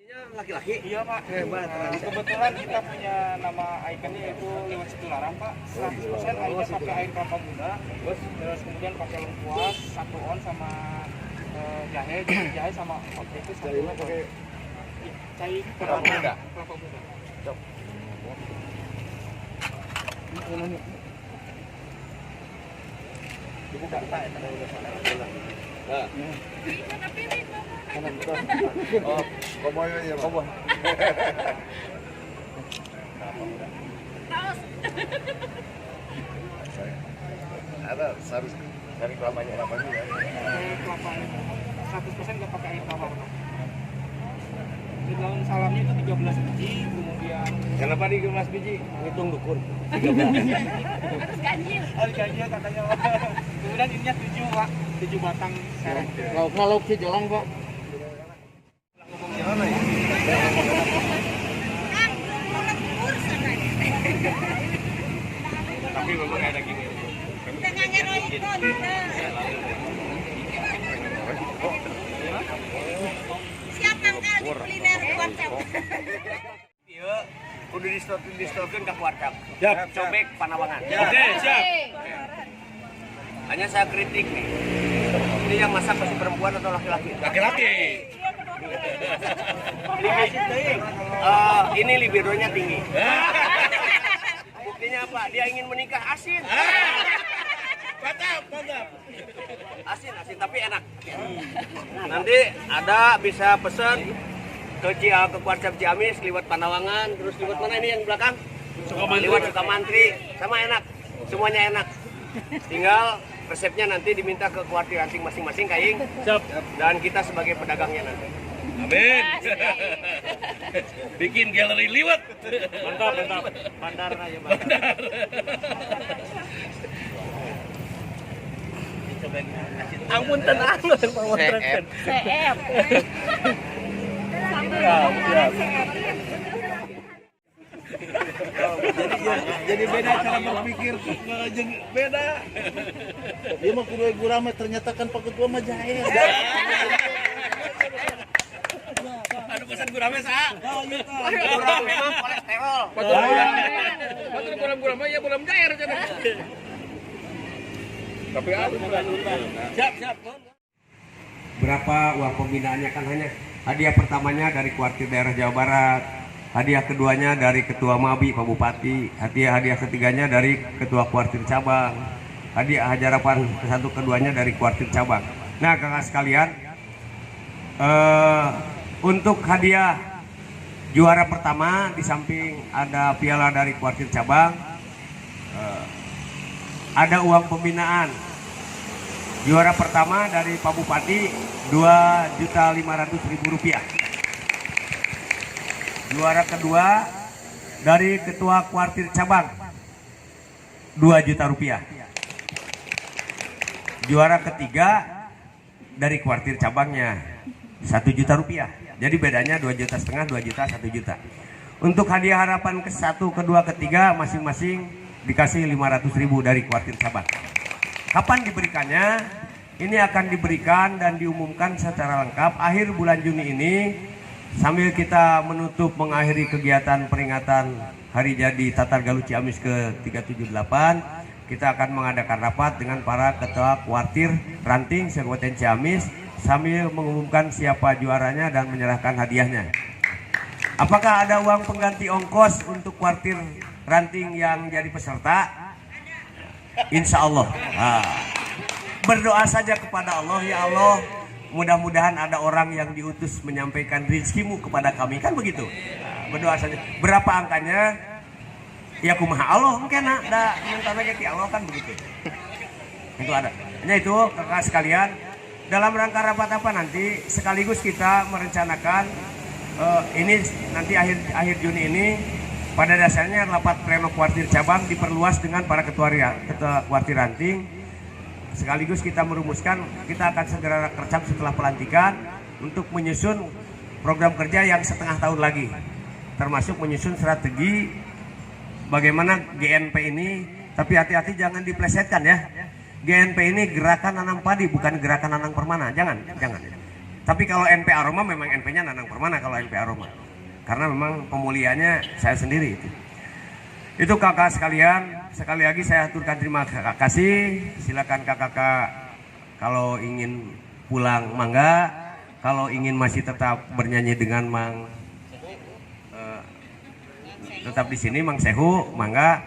Laki-laki? Iya Pak. Hebat. Kebetulan kita punya nama ikonnya yaitu Liwet Cipularang Pak. 100% airnya pakai air kelapa muda. Terus kemudian pakai lengkuas 1 on sama jahe. Jadi jahe sama kopi itu 1 on. Pakai cai kelapa muda. Kelapa muda. Cok. Dibuka tak ya tadi udah sana. Nah. Oh, koboy ya, koboy. Ada harus dari kelapanya ya. Kelapa 100% nggak pakai air kelapa. Di daun salamnya itu 13 biji, kemudian Kenapa di 12 biji? Ngitung dukun. 13. Harus ganjil. harus ganjil katanya Pak. Kemudian ininya 7 Pak, 7 batang sereh. Kalau si jolang Pak. Ngomong gimana ya? Tapi memang ada gini. Siapa yang kuliner WhatsApp? Iya, udah di-stopin ke WhatsApp. Cobek Panawangan. Oke, siap. Hanya saya kritik nih. Ini yang masak masih perempuan atau laki-laki? Laki-laki. Ini libidonya tinggi. Buktinya apa? Dia ingin menikah asin. Mantap, mantap. Asin tapi enak. Nanti ada bisa pesan ke WhatsApp Ciamis, Liwet Panawangan, terus Liwet mana ini yang belakang? Liwet Sukamantri, sama enak. Semuanya enak. Tinggal resepnya nanti diminta ke kuartir ranting masing-masing kaing. Siap. Dan kita sebagai pedagangnya nanti. Amin. Bikin galeri liwet. Mantap, mantap. Bandar aja, Bang. Ampun tenang, CF. Jadi beda cara berpikir, beda. Dia mah kudu gurame ternyata kan Pak Ketua mah jahe. Anu pesan gurame sa. Gurame mah kolesterol. Betul gurame ya belum cair cenah. Tapi siap. Berapa uang pembinaannya kan hanya hadiah pertamanya dari kuartir daerah Jawa Barat, hadiah keduanya dari ketua MABI Pak Bupati, hadiah ketiganya dari ketua kuartir cabang, hadiah harapan satu keduanya dari kuartir cabang. Nah kakak sekalian, untuk hadiah juara pertama di samping ada piala dari kuartir cabang, ada uang pembinaan. Juara pertama dari Pak Bupati Rp2.500.000. Juara kedua dari Ketua Kuartir Cabang Rp2 juta. Juara ketiga dari Kuartir Cabangnya Rp1 juta. Jadi bedanya 2,5 juta, 2 juta, 1 juta. Untuk hadiah harapan ke-1, kedua, ketiga masing-masing dikasih 500.000 dari Kuartir Cabang. Kapan diberikannya? Ini akan diberikan dan diumumkan secara lengkap akhir bulan Juni ini, sambil kita menutup mengakhiri kegiatan peringatan Hari Jadi Tatar Galuh Ciamis ke-378. Kita akan mengadakan rapat dengan para ketua kuartir ranting Kabupaten Ciamis sambil mengumumkan siapa juaranya dan menyerahkan hadiahnya. Apakah ada uang pengganti ongkos untuk kuartir ranting yang jadi peserta? Insya Allah. Berdoa saja kepada Allah, ya Allah, mudah-mudahan ada orang yang diutus menyampaikan rizkimu kepada kami, kan begitu. Berdoa saja. Berapa angkanya? Ya kumaha Allah mungkin ada minta lagi Allah, kan begitu. Itu ada. Hanya itu kakak sekalian, dalam rangka rapat apa nanti sekaligus kita merencanakan ini nanti akhir Juni ini. Pada dasarnya rapat pleno kuartir cabang diperluas dengan para ketua kuartir ranting. Sekaligus kita merumuskan, kita akan segera kerjam setelah pelantikan untuk menyusun program kerja yang setengah tahun lagi. Termasuk menyusun strategi bagaimana GNP ini, tapi hati-hati jangan diplesetkan ya. GNP ini gerakan nanam padi, bukan gerakan nanam permana, jangan. Tapi kalau NP Aroma memang NP-nya Nanang Permana kalau NP Aroma. Karena memang pemulihannya saya sendiri itu. Itu kakak sekalian, sekali lagi saya aturkan terima kasih. Silakan kakak-kakak kalau ingin pulang mangga, kalau ingin masih tetap bernyanyi dengan tetap di sini Mang Sehu, mangga.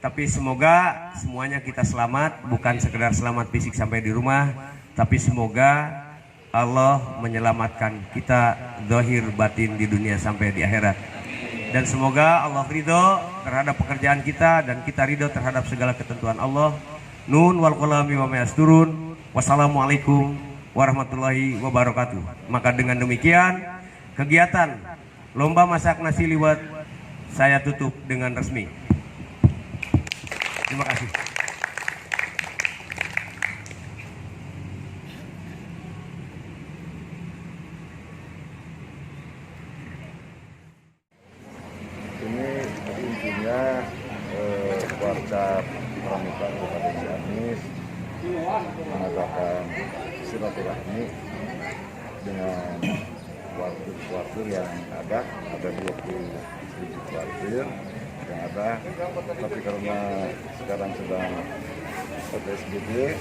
Tapi semoga semuanya kita selamat, bukan sekedar selamat fisik sampai di rumah, tapi semoga Allah menyelamatkan kita zahir batin di dunia sampai di akhirat. Dan semoga Allah ridho terhadap pekerjaan kita dan kita ridho terhadap segala ketentuan Allah. Nun wal qalami wa ma yasturun. Wassalamualaikum warahmatullahi wabarakatuh. Maka dengan demikian kegiatan lomba masak nasi liwet saya tutup dengan resmi. Terima kasih. Ini intinya Warcap Pramuka Kabupaten Ciamis mengadakan silaturahmi dengan kuartir yang ada 27 kuartir yang ada, tapi karena sekarang sedang PSBB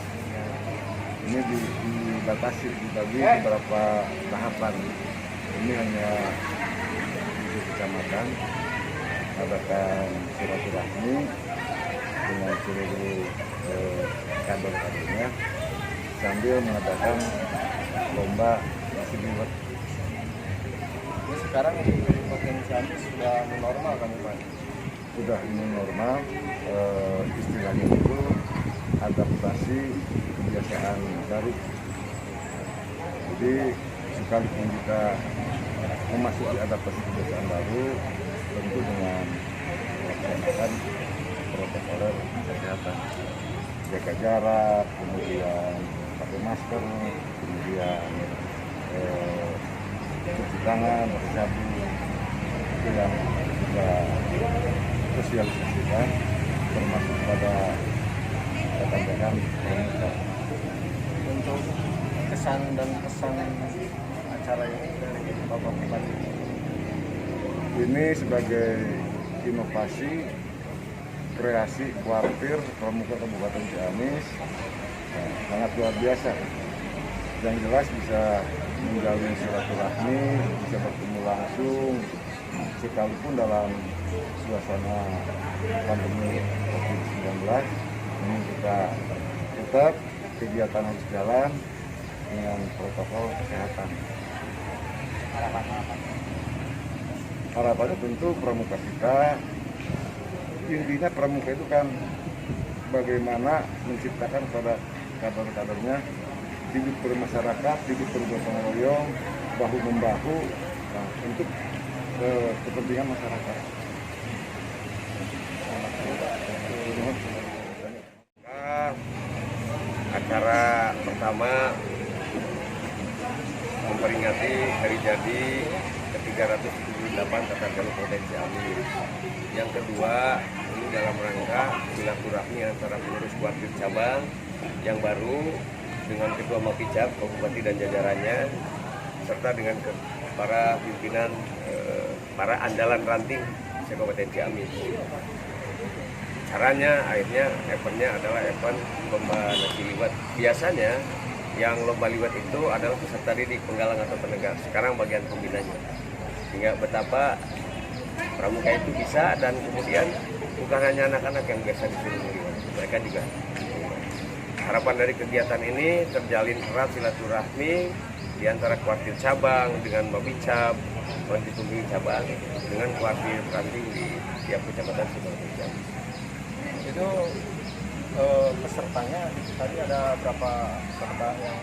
ini dibatasi, dibagi beberapa tahapan. Ini hanya 7 kecamatan adakan silaturahmi dengan seluruh kader-kadernya sambil mengadakan lomba nasi liwet. Sekarang di Kabupaten Ciamis sudah normal kan Pak? Sudah ini normal, istilahnya itu adaptasi kebiasaan baru. Jadi sekalipun kita memasuki adaptasi kebiasaan baru, tentu dengan melaksanakan protokol kesehatan, jaga jarak, kemudian pakai masker, kemudian cuci tangan, pakai sabun, itu yang kita sosialisasikan, termasuk pada rekan-rekan pramuka. Untuk kesan dan pesan acara ini dari Bapak Bupati, ini sebagai inovasi kreasi kuartir pramuka Kabupaten Ciamis, sangat luar biasa. Yang jelas bisa menjalin silaturahmi, bisa bertemu langsung, sekalipun dalam suasana pandemi COVID-19. Ini kita tetap kegiatan harus jalan dengan protokol kesehatan. Harapannya tentu pramuka kita, intinya pramuka itu kan bagaimana menciptakan pada kader-kadernya hidup bermasyarakat, hidup bergotong royong, bahu membahu, untuk kepentingan masyarakat. Acara pertama memperingati hari jadi ke-378 Tata Kabupaten Ciamis. Yang kedua, ini dalam rangka silaturahmi antara pengurus kuartir cabang yang baru dengan Ketua Mapicab, Bupati dan jajarannya, serta dengan para pimpinan, para andalan ranting Kabupaten Ciamis. Caranya, akhirnya eventnya adalah event lomba nasi liwet. Biasanya yang lomba liwet itu adalah peserta didik, penggalang atau penegak. Sekarang bagian pembinanya. Sehingga betapa pramuka itu bisa, dan kemudian bukan hanya anak-anak yang biasa disuruh liwet, mereka juga. Harapan dari kegiatan ini terjalin erat silaturahmi di antara kuartir cabang dengan Babicab, kuartir pembimbing cabang dengan kuartir ranting di tiap kecamatan Kabupaten Ciamis. itu pesertanya tadi ada berapa peserta yang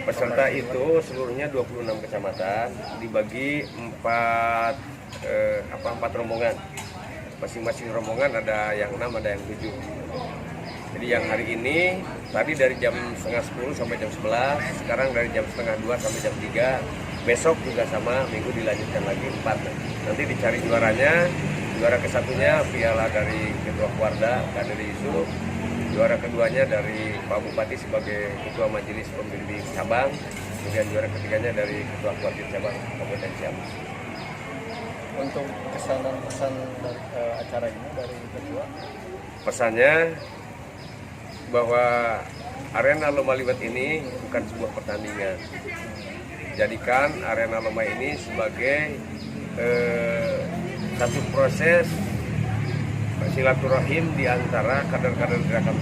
Peserta itu seluruhnya 26 kecamatan dibagi 4 rombongan. Masing-masing rombongan ada yang 6, ada yang 7. Jadi yang hari ini tadi dari jam setengah 10 sampai jam 11, sekarang dari jam setengah 2 sampai jam 3. Besok juga sama, minggu dilanjutkan lagi 4. Nanti dicari juaranya. Juara kesatunya piala dari Ketua Kuarda, Kader Yusuf. Juara keduanya dari Pak Bupati sebagai Ketua Majelis Pembimbing Cabang. kemudian juara ketiganya dari Ketua Kuartir Cabang Kabupaten Ciamis. Untuk kesan dan pesan dari acara ini dari ketua, Pesannya bahwa arena lomba liwet ini bukan sebuah pertandingan. Jadikan arena lomba ini sebagai satu proses silaturahim di antara kader-kader gerakan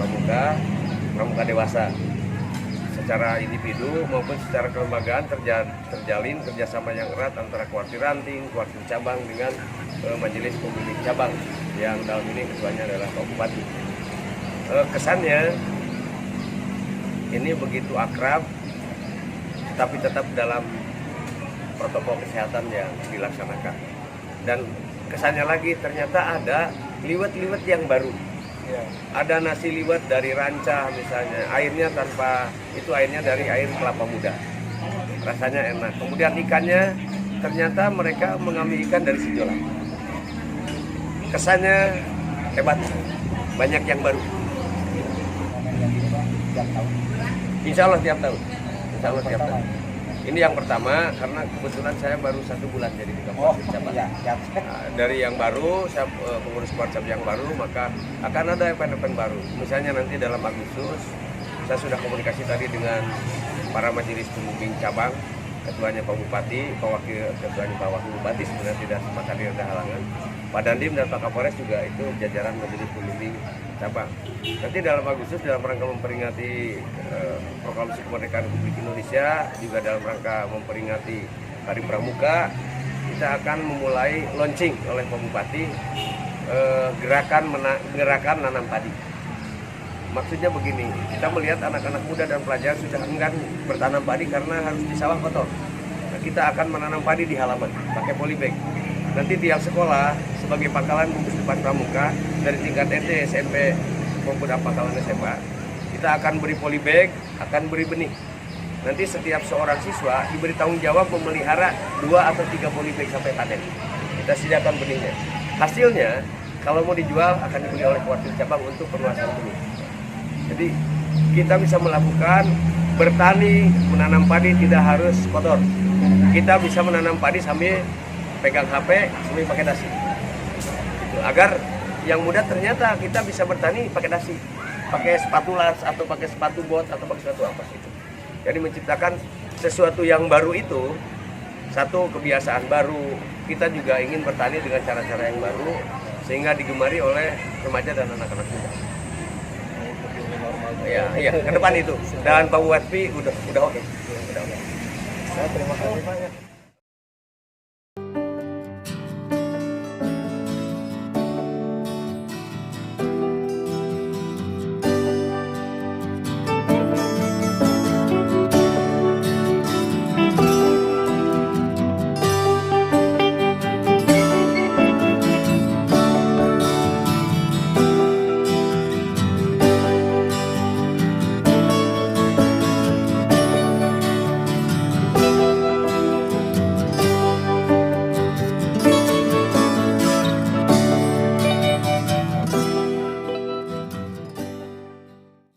pramuka dewasa. Secara individu maupun secara kelembagaan terjalin kerjasama yang erat antara kuartir ranting, kuartir cabang dengan majelis pembimbing cabang yang dalam ini ketuanya adalah Pak Bupati. Kesannya ini begitu akrab, tapi tetap dalam protokol kesehatan yang dilaksanakan. Dan kesannya lagi ternyata ada liwet-liwet yang baru. Ada nasi liwet dari ranca misalnya, airnya dari air kelapa muda, rasanya enak. Kemudian ikannya ternyata mereka mengambil ikan dari Sijolan. Kesannya hebat, banyak yang baru. Insya Allah tiap tahun. Ini yang pertama karena kebetulan saya baru 1 bulan jadi di Kabupaten Cabang. Dari yang baru, saya pengurus kuarcap yang baru, maka akan ada event-event baru. Misalnya nanti dalam Agustus, saya sudah komunikasi tadi dengan para majelis pembimbing cabang, ketuanya Pak Bupati, Pak Wakil Ketuanya Pak Wakil Bupati sebenarnya tidak sempat hadir, ada halangan. Pak Dandim dan Pak Kapolres juga itu jajaran majelis pembimbing cabang. Nanti dalam Agustus dalam rangka memperingati proklamasi kemerdekaan Republik Indonesia, juga dalam rangka memperingati Hari Pramuka, kita akan memulai launching oleh Pak Bupati gerakan nanam padi. Maksudnya begini, kita melihat anak-anak muda dan pelajar sudah enggan bertanam padi karena harus di sawah kotor. Nah, kita akan menanam padi di halaman pakai polybag. Nanti tiap sekolah sebagai pangkalan gugus depan pramuka dari tingkat SD, SMP maupun pangkalan SMA, kita akan beri polybag, akan beri benih. Nanti setiap seorang siswa diberi tanggung jawab memelihara 2 atau 3 polybag sampai panen. Kita sediakan benihnya. Hasilnya kalau mau dijual akan dibeli oleh kuartir cabang untuk perluasan benih. Jadi kita bisa melakukan bertani, menanam padi tidak harus kotor. Kita bisa menanam padi sambil pegang HP, sambil pakai dasi. Gitu. Agar yang muda ternyata kita bisa bertani pakai dasi, pakai sepatu las atau pakai sepatu bot atau pakai sepatu apa itu. Jadi menciptakan sesuatu yang baru itu, satu kebiasaan baru. Kita juga ingin bertani dengan cara-cara yang baru sehingga digemari oleh remaja dan anak-anak muda. Iya, ke depan itu. Dan Pak Bupati udah oke. saya terima kasih Pak ya.